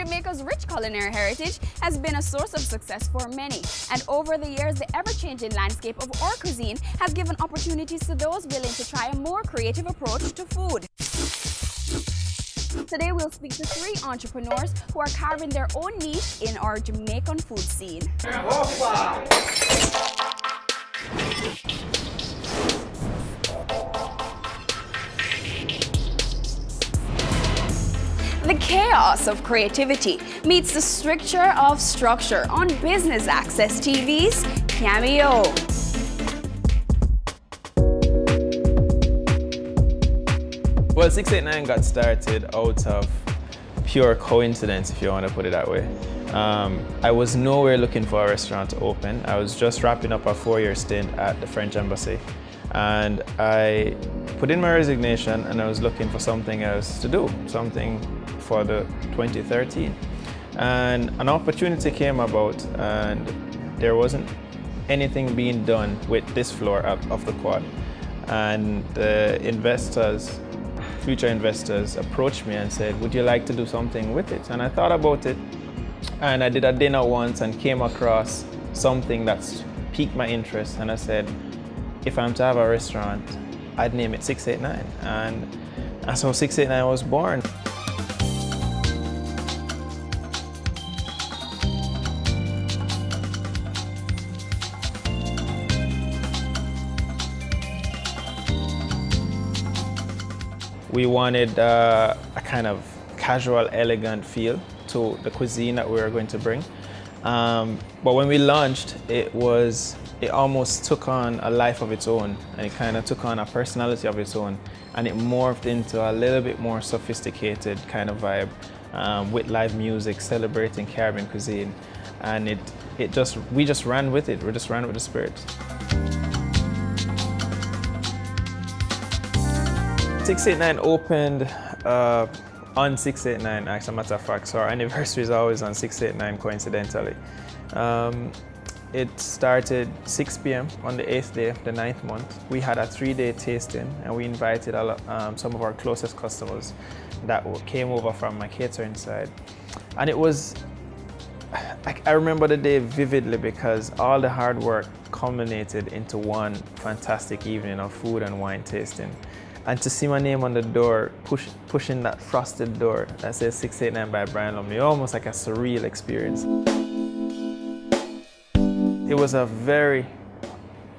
Jamaica's rich culinary heritage has been a source of success for many, and over the years, the ever-changing landscape of our cuisine has given opportunities to those willing to try a more creative approach to food. Today, we'll speak to 3 entrepreneurs who are carving their own niche in our Jamaican food scene. The chaos of creativity meets the stricture of structure on Business Access TV's CAMEO. Well, 689 got started out of pure coincidence, if you want to put it that way. I was nowhere looking for a restaurant to open. I was just wrapping up a 4-year stint at the French Embassy. And I put in my resignation and I was looking for something else to do, something for the 2013. And an opportunity came about and there wasn't anything being done with this floor of the quad. And the investors, future investors, approached me and said, would you like to do something with it? And I thought about it and I did a dinner once and came across something that's piqued my interest, and I said, if I'm to have a restaurant, I'd name it 689. And that's how 689 was born. We wanted a kind of casual, elegant feel to the cuisine that we were going to bring. But when we launched, it almost took on a life of its own, and it kind of took on a personality of its own, and it morphed into a little bit more sophisticated kind of vibe with live music, celebrating Caribbean cuisine, and we just ran with it. We just ran with the spirit. 689 opened on 689, as a matter of fact, so our anniversary is always on 689 coincidentally. It started 6 p.m. on the 8th day of the 9th month. We had a 3-day tasting and we invited some of our closest customers that came over from my catering side. And it was, I remember the day vividly because all the hard work culminated into one fantastic evening of food and wine tasting. And to see my name on the door, pushing that frosted door that says 689 by Brian Lumley, almost like a surreal experience. It was a very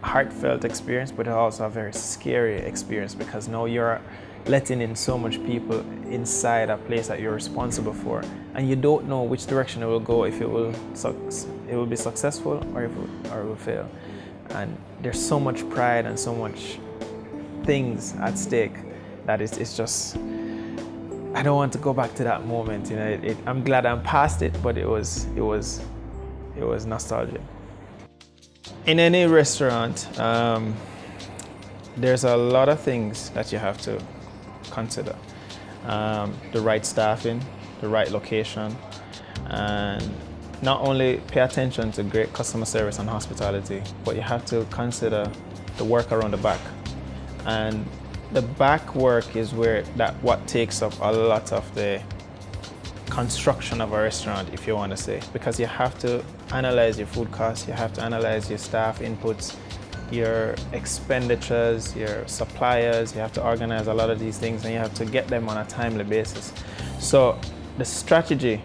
heartfelt experience, but also a very scary experience because now you're letting in so much people inside a place that you're responsible for, and you don't know which direction it will go, if it will be successful or it will fail. And there's so much pride and so much things at stake that it's just, I don't want to go back to that moment. You know, I'm glad I'm past it, but it was nostalgic. In any restaurant, there's a lot of things that you have to consider. The right staffing, the right location, and not only pay attention to great customer service and hospitality, but you have to consider the work around the back. And the back work is what takes up a lot of the construction of a restaurant, if you want to say, because you have to analyze your food costs, you have to analyze your staff inputs, your expenditures, your suppliers, you have to organize a lot of these things and you have to get them on a timely basis. So the strategy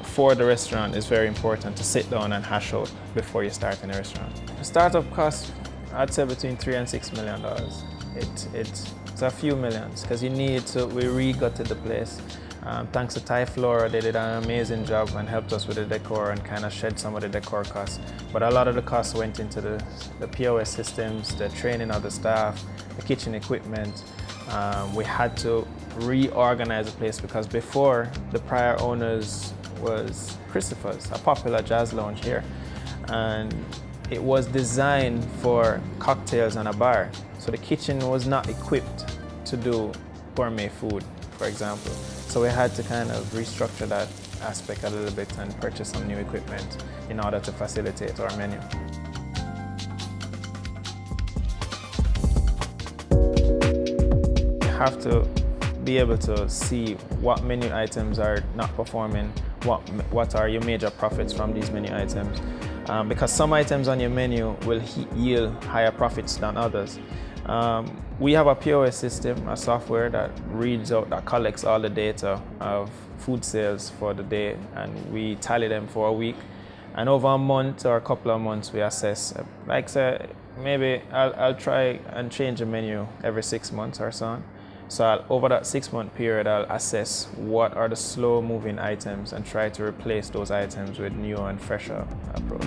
for the restaurant is very important to sit down and hash out before you start in a restaurant. The startup cost, I'd say between $3 and $6 million. It's a few millions because we re-gutted the place. Thanks to Thai Flora, they did an amazing job and helped us with the decor and kind of shed some of the decor costs. But a lot of the costs went into the POS systems, the training of the staff, the kitchen equipment. We had to reorganize the place because before, the prior owners was Christopher's, a popular jazz lounge here. And it was designed for cocktails and a bar. So the kitchen was not equipped to do gourmet food, for example. So we had to kind of restructure that aspect a little bit and purchase some new equipment in order to facilitate our menu. You have to be able to see what menu items are not performing, what are your major profits from these menu items. Because some items on your menu will yield higher profits than others. We have a POS system, a software that collects all the data of food sales for the day, and we tally them for a week. And over a month or a couple of months, we assess. Like say, maybe I'll try and change the menu every 6 months or so. So over that 6-month period, I'll assess what are the slow-moving items and try to replace those items with new and fresher approach.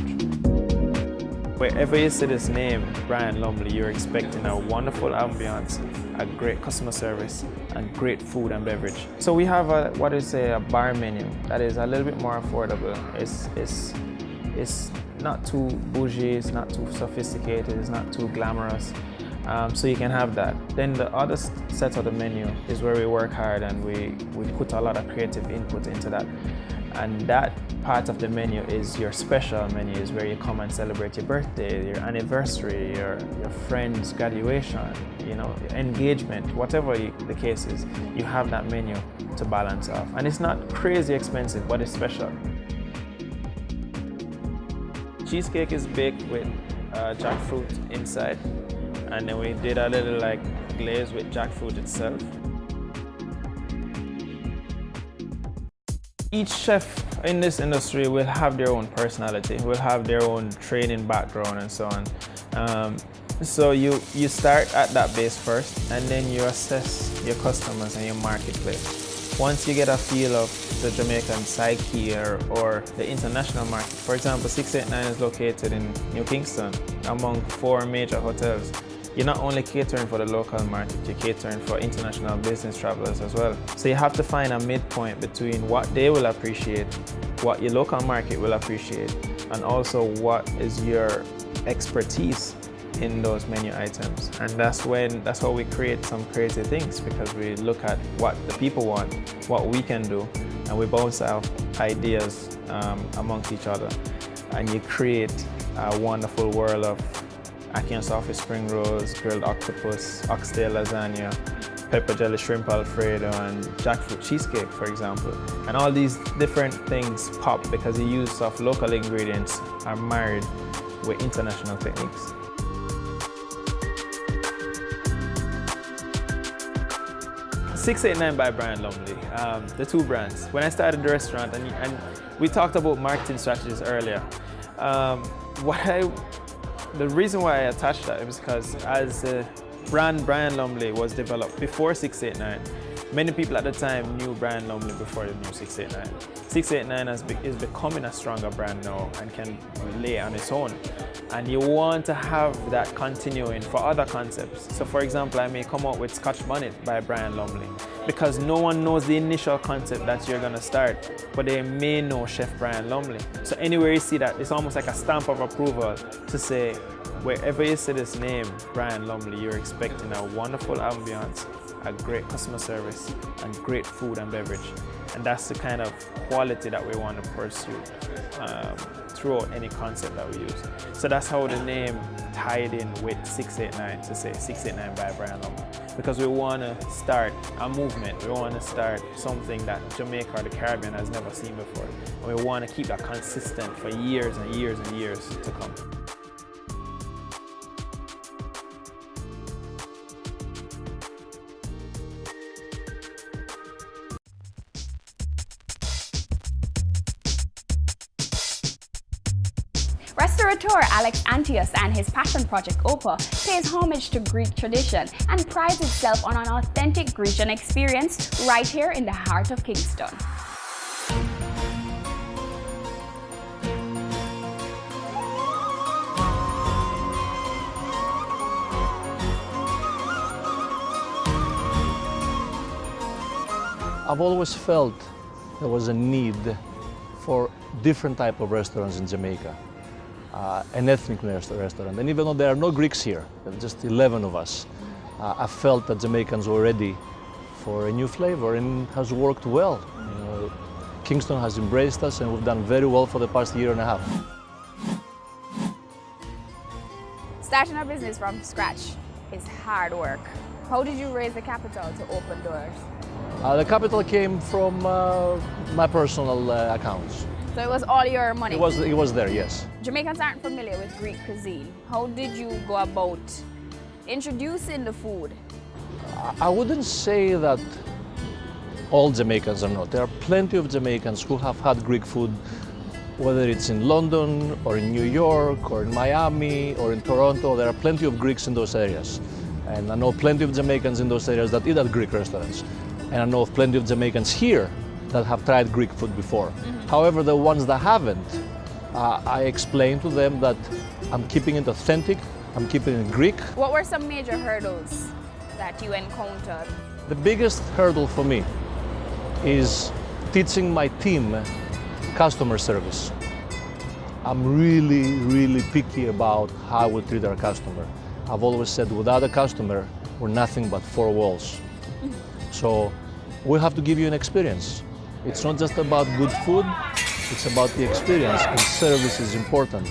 Wherever you see this name, Brian Lumley, you're expecting a wonderful ambiance, a great customer service, and great food and beverage. So we have a bar menu that is a little bit more affordable. It's not too bougie, it's not too sophisticated, it's not too glamorous. So you can have that. Then the other set of the menu is where we work hard and we put a lot of creative input into that. And that part of the menu is your special menu, is where you come and celebrate your birthday, your anniversary, your friend's graduation, you know, engagement, whatever the case is, you have that menu to balance off. And it's not crazy expensive, but it's special. Cheesecake is baked with jackfruit inside, and then we did a little like glaze with jackfruit itself. Each chef in this industry will have their own personality, will have their own training background and so on. So you start at that base first, and then you assess your customers and your marketplace. Once you get a feel of the Jamaican psyche or the international market, for example, 689 is located in New Kingston among 4 major hotels. You're not only catering for the local market, you're catering for international business travelers as well. So you have to find a midpoint between what they will appreciate, what your local market will appreciate, and also what is your expertise in those menu items. And that's how we create some crazy things, because we look at what the people want, what we can do, and we bounce out ideas amongst each other. And you create a wonderful world of ackee and saltfish spring rolls, grilled octopus, oxtail lasagna, pepper jelly shrimp alfredo, and jackfruit cheesecake, for example. And all these different things pop because the use of local ingredients are married with international techniques. .689 by Brian Lumley, the 2 brands. When I started the restaurant, and we talked about marketing strategies earlier, the reason why I attached that is because as the brand Brian Lumley was developed before 689, many people at the time knew Brian Lumley before they knew 689. 689 is becoming a stronger brand now and can lay on its own. And you want to have that continuing for other concepts. So for example, I may come out with Scotch Bonnet by Brian Lumley, because no one knows the initial concept that you're gonna start, but they may know Chef Brian Lumley. So anywhere you see that, it's almost like a stamp of approval to say, wherever you see this name, Brian Lumley, you're expecting a wonderful ambiance, a great customer service, and great food and beverage. And that's the kind of quality that we want to pursue throughout any concept that we use. So that's how the name tied in with 689, to say 689 by Brian Lumley. Because we want to start a movement, we want to start something that Jamaica or the Caribbean has never seen before. And we want to keep that consistent for years and years and years to come. Restaurateur Alex Antius and his passion project Opa pays homage to Greek tradition and prides itself on an authentic Grecian experience right here in the heart of Kingston. I've always felt there was a need for different type of restaurants in Jamaica. An ethnic restaurant. And even though there are no Greeks here, there are just 11 of us, I felt that Jamaicans were ready for a new flavor, and has worked well. You know, Kingston has embraced us, and we've done very well for the past year and a half. Starting a business from scratch is hard work. How did you raise the capital to open doors? The capital came from my personal accounts. So it was all your money? It was there, yes. Jamaicans aren't familiar with Greek cuisine. How did you go about introducing the food? I wouldn't say that all Jamaicans are not. There are plenty of Jamaicans who have had Greek food, whether it's in London or in New York or in Miami or in Toronto. There are plenty of Greeks in those areas. And I know plenty of Jamaicans in those areas that eat at Greek restaurants. And I know of plenty of Jamaicans here that have tried Greek food before. However, the ones that haven't, I explain to them that I'm keeping it authentic, I'm keeping it Greek. What were some major hurdles that you encountered? The biggest hurdle for me is teaching my team customer service. I'm really picky about how we treat our customer. I've always said without a customer, we're nothing but four walls. So we have to give you an experience. It's not just about good food, it's about the experience, and service is important.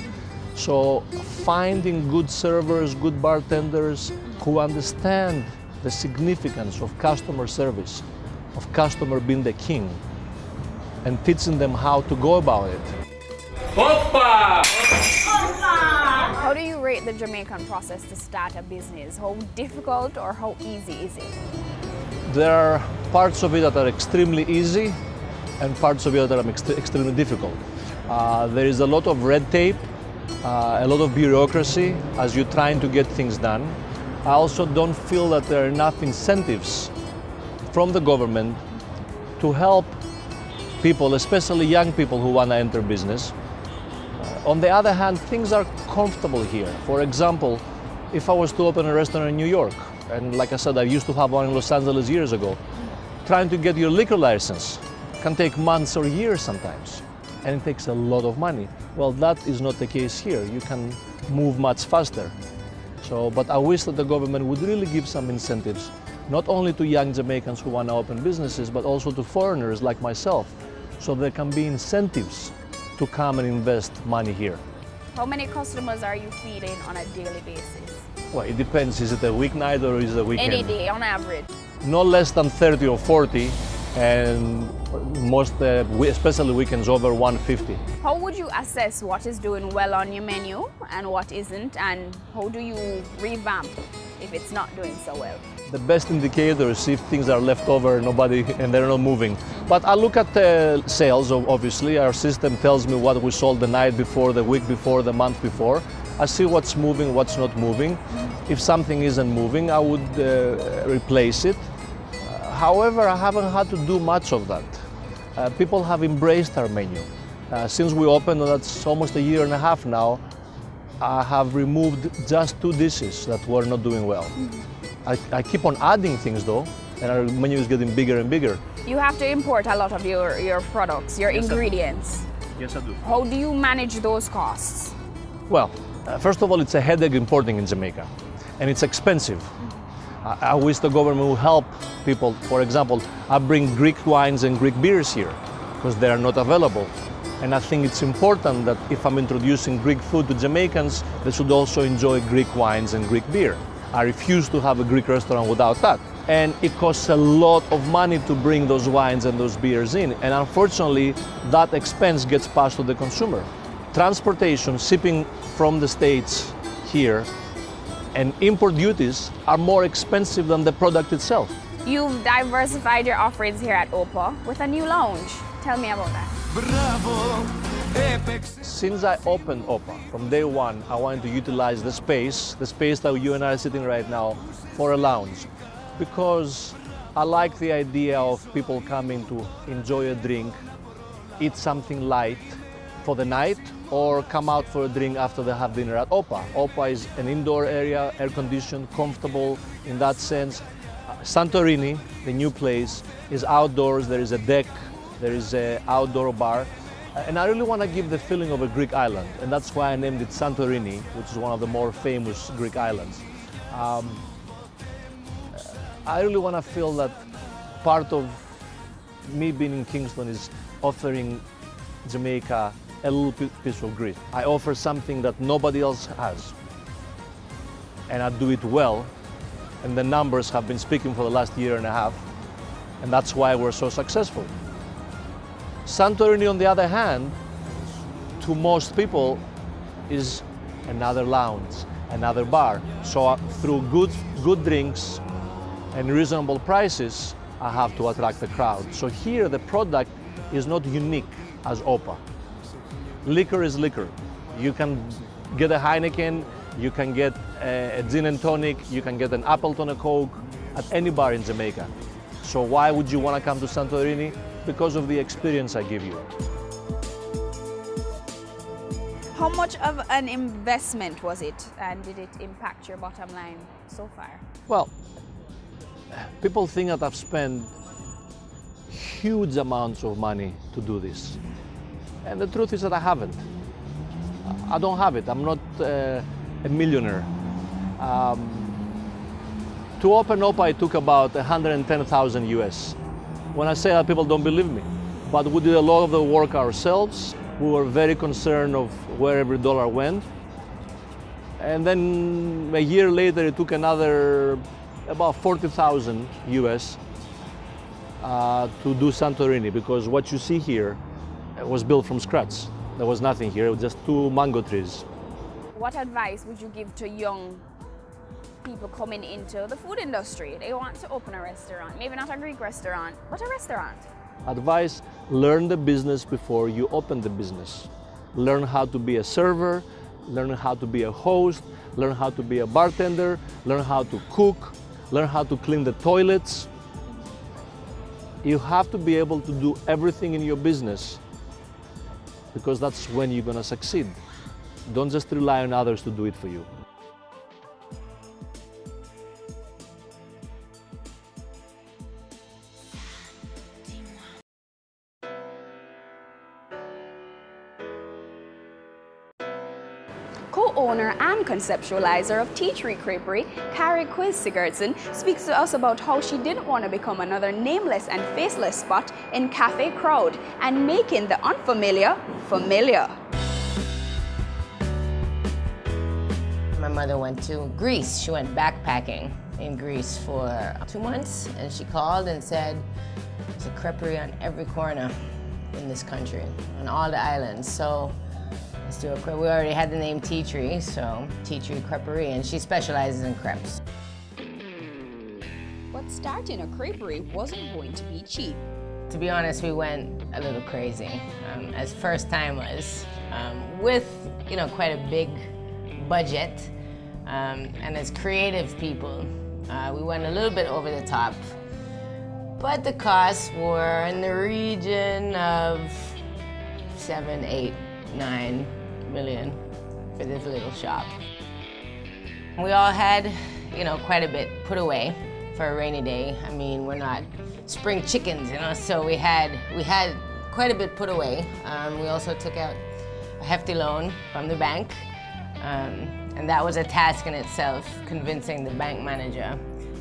So finding good servers, good bartenders who understand the significance of customer service, of customer being the king, and teaching them how to go about it. How do you rate the Jamaican process to start a business? How difficult or how easy is it? There are parts of it that are extremely easy and parts of it that are extremely difficult. There is a lot of red tape, a lot of bureaucracy as you're trying to get things done. I also don't feel that there are enough incentives from the government to help people, especially young people who want to enter business. On the other hand, things are comfortable here. For example, if I was to open a restaurant in New York, and like I said, I used to have one in Los Angeles years ago, trying to get your liquor license can take months or years sometimes, and it takes a lot of money. Well, that is not the case here. You can move much faster. But I wish that the government would really give some incentives, not only to young Jamaicans who want to open businesses, but also to foreigners like myself, so there can be incentives to come and invest money here. How many customers are you feeding on a daily basis? Well, it depends. Is it a weeknight or is it a weekend? Any day, on average. No less than 30 or 40, and most, especially weekends, over 150. How would you assess what is doing well on your menu and what isn't, and how do you revamp if it's not doing so well? The best indicator is if things are left over and they're not moving. But I look at sales, obviously. Our system tells me what we sold the night before, the week before, the month before. I see what's moving, what's not moving. If something isn't moving, I would replace it. However, I haven't had to do much of that. People have embraced our menu. Since we opened, and that's almost a year and a half now, I have removed just 2 dishes that were not doing well. I keep on adding things though, and our menu is getting bigger and bigger. You have to import a lot of your products, your ingredients. Yes, I do. How do you manage those costs? Well, first of all, it's a headache importing in Jamaica, and it's expensive. I wish the government would help people. For example, I bring Greek wines and Greek beers here because they are not available. And I think it's important that if I'm introducing Greek food to Jamaicans, they should also enjoy Greek wines and Greek beer. I refuse to have a Greek restaurant without that. And it costs a lot of money to bring those wines and those beers in. And unfortunately, that expense gets passed to the consumer. Transportation, shipping from the States here, and import duties are more expensive than the product itself. You've diversified your offerings here at OPA with a new lounge. Tell me about that. Since I opened OPA, from day one, I wanted to utilize the space that you and I are sitting right now, for a lounge. Because I like the idea of people coming to enjoy a drink, eat something light for the night, or come out for a drink after they have dinner at OPA. OPA is an indoor area, air-conditioned, comfortable in that sense. Santorini, the new place, is outdoors. There is a deck, there is an outdoor bar. And I really want to give the feeling of a Greek island, and that's why I named it Santorini, which is one of the more famous Greek islands. I really want to feel that part of me being in Kingston is offering Jamaica a little piece of Greece. I offer something that nobody else has, and I do it well, and the numbers have been speaking for the last year and a half. And that's why we're so successful. Santorini, on the other hand, to most people, is another lounge, another bar. So through good drinks and reasonable prices, I have to attract the crowd. So here the product is not unique as OPA. Liquor is liquor. You can get a Heineken, you can get a gin and tonic, you can get an Appleton, a Coke at any bar in Jamaica. So why would you want to come to Santorini? Because of the experience I give you. How much of an investment was it, and did it impact your bottom line so far? Well, people think that I've spent huge amounts of money to do this. And the truth is that I haven't. I don't have it. I'm not a millionaire. To open OPA, it took about 110,000 US. When I say that, people don't believe me. But we did a lot of the work ourselves. We were very concerned of where every dollar went. And then a year later, it took another about 40,000 US to do Santorini, because what you see here was built from scratch. There was nothing here, it was just 2 mango trees. What advice would you give to young people coming into the food industry? They want to open a restaurant, maybe not a Greek restaurant, but a restaurant. Advice: learn the business before you open the business. Learn how to be a server, learn how to be a host, learn how to be a bartender, learn how to cook, learn how to clean the toilets. You have to be able to do everything in your business, because that's when you're going to succeed. Don't just rely on others to do it for you. Co-owner and conceptualizer of Tea Tree Creperie, Carrie Quiz Sigurdsson, speaks to us about how she didn't want to become another nameless and faceless spot in cafe crowd and making the unfamiliar familiar. My mother went to Greece. She went backpacking in Greece for 2 months, and she called and said, there's a creperie on every corner in this country, on all the islands. So let's do a crepe. We already had the name Tea Tree, so Tea Tree Creperie, and she specializes in crepes. But starting a creperie wasn't going to be cheap. To be honest, we went a little crazy as first-timers with, quite a big budget, and as creative people, we went a little bit over the top. But the costs were in the region of 7, 8, 9 million for this little shop. We all had, quite a bit put away for a rainy day. I mean, we're not spring chickens, so we had quite a bit put away. We also took out a hefty loan from the bank, and that was a task in itself, convincing the bank manager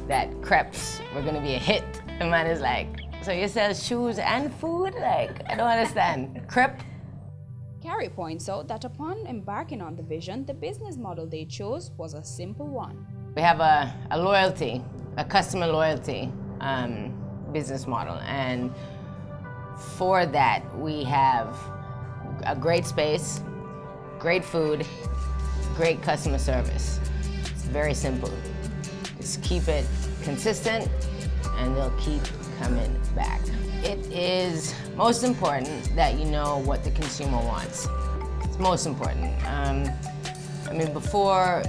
that crepes were gonna be a hit. The man is like, so you sell shoes and food? Like, I don't understand. Crepe? Carrie points out that upon embarking on the vision, the business model they chose was a simple one. We have a loyalty, a customer loyalty business model, and for that we have a great space, great food, great customer service. It's very simple. Just keep it consistent and they'll keep coming back. It is most important that you know what the consumer wants. It's most important. Before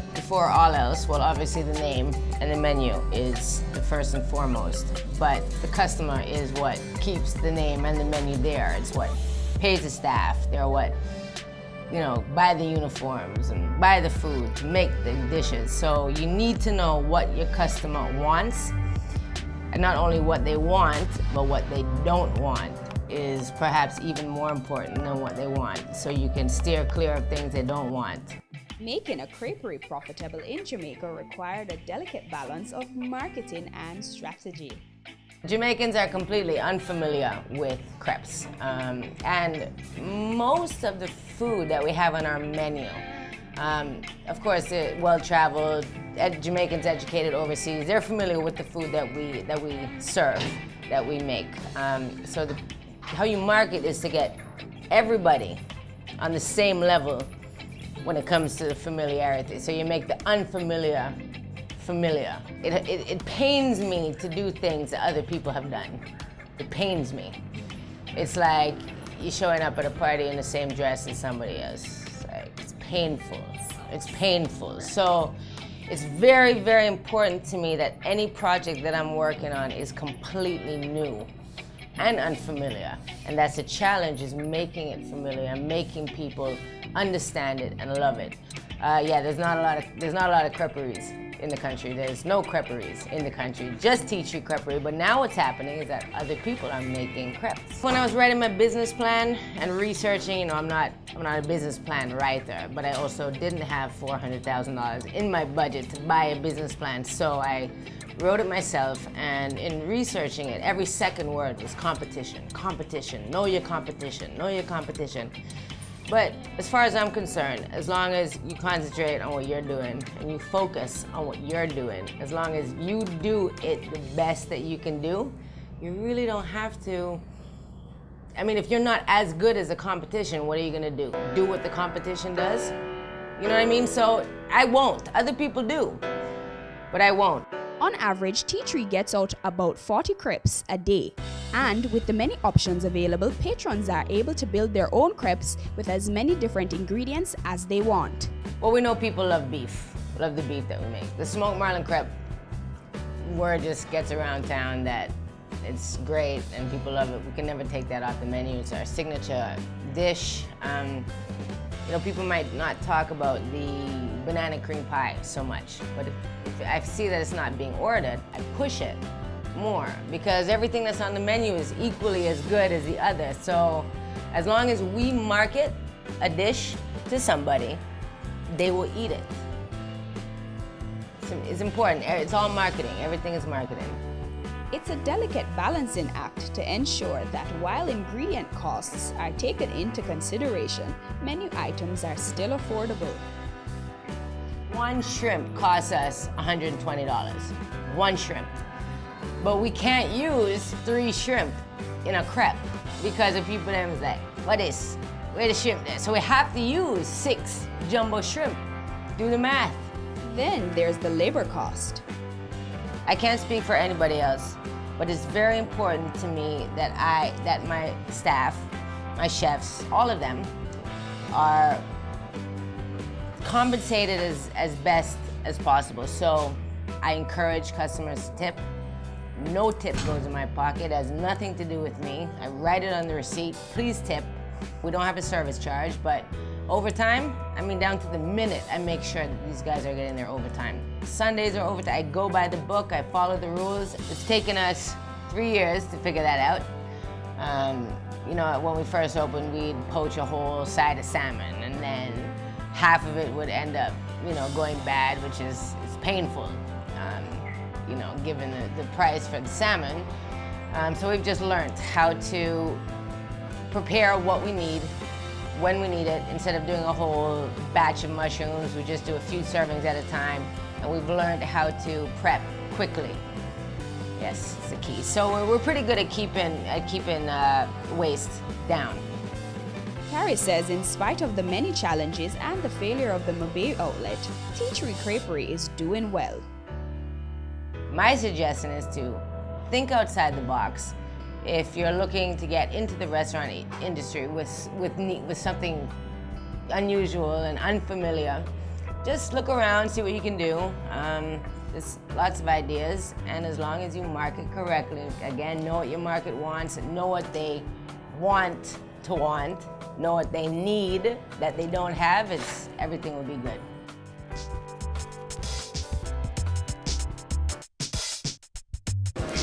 all else, well, obviously the name and the menu is the first and foremost, but the customer is what keeps the name and the menu there. It's what pays the staff. They're what, buy the uniforms and buy the food to make the dishes. So you need to know what your customer wants, and not only what they want, but what they don't want is perhaps even more important than what they want, so you can steer clear of things they don't want. Making a creperie profitable in Jamaica required a delicate balance of marketing and strategy. Jamaicans are completely unfamiliar with crepes, and most of the food that we have on our menu Of course, they're well-traveled, Jamaicans educated overseas. They're familiar with the food that we serve, that we make. So how you market is to get everybody on the same level when it comes to the familiarity. So you make the unfamiliar familiar. It pains me to do things that other people have done. It pains me. It's like you're showing up at a party in the same dress as somebody else. It's painful. It's painful. So it's very, very important to me that any project that I'm working on is completely new and unfamiliar. And that's the challenge, is making it familiar and making people understand it and love it. Yeah, there's not a lot of creperies in the country. There's no creperies in the country, just tea tree creperie. But now what's happening is that other people are making crepes. When I was writing my business plan and researching, you know, I'm not a business plan writer, but I also didn't have $400,000 in my budget to buy a business plan. So I wrote it myself, and in researching it, every second word was competition, competition, know your competition, know your competition. But as far as I'm concerned, as long as you concentrate on what you're doing and you focus on what you're doing, as long as you do it the best that you can do, you really don't have to. I mean, if you're not as good as the competition, what are you gonna do? Do what the competition does? You know what I mean? So I won't. Other people do, but I won't. On average, Tea Tree gets out about 40 crepes a day. And with the many options available, patrons are able to build their own crepes with as many different ingredients as they want. Well, we know people love beef, love the beef that we make. The smoked marlin crepe, word just gets around town that it's great and people love it. We can never take that off the menu. It's our signature dish. You know, people might not talk about the banana cream pie so much, but if I see that it's not being ordered, I push it more, because everything that's on the menu is equally as good as the other. So as long as we market a dish to somebody, they will eat it. It's important. It's all marketing. Everything is marketing. It's a delicate balancing act to ensure that while ingredient costs are taken into consideration, menu items are still affordable. One shrimp costs us $120. One shrimp. But we can't use 3 shrimp in a crepe because if people then is like, what is? Where the shrimp there? So we have to use 6 jumbo shrimp. Do the math. Then there's the labor cost. I can't speak for anybody else, but it's very important to me that my staff, my chefs, all of them are compensated as best as possible. So I encourage customers to tip. No tip goes in my pocket. It has nothing to do with me. I write it on the receipt. Please tip. We don't have a service charge, but overtime, I mean, down to the minute, I make sure that these guys are getting their overtime. Sundays are overtime. I go by the book. I follow the rules. It's taken us 3 years to figure that out. You know, when we first opened, we'd poach a whole side of salmon, and then half of it would end up, you know, going bad, which is painful, you know, given the price for the salmon. So we've just learned how to prepare what we need, when we need it. Instead of doing a whole batch of mushrooms, we just do a few servings at a time, and we've learned how to prep quickly. Yes, it's the key. So we're pretty good at keeping waste down. Carrie says in spite of the many challenges and the failure of the Mabey outlet, Tea Tree Creperie is doing well. My suggestion is to think outside the box. If you're looking to get into the restaurant industry with something unusual and unfamiliar, just look around, see what you can do. There's lots of ideas, and as long as you market correctly, again, know what your market wants, know what they want to want, know what they need that they don't have, everything will be good.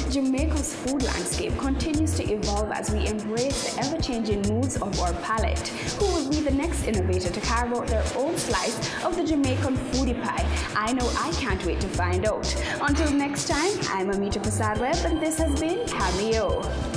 Jamaica's food landscape continues to evolve as we embrace the ever-changing moods of our palate. Who will be the next innovator to carve out their own slice of the Jamaican foodie pie? I know I can't wait to find out. Until next time, I'm Amita Prasad Webb, and this has been CAMEO.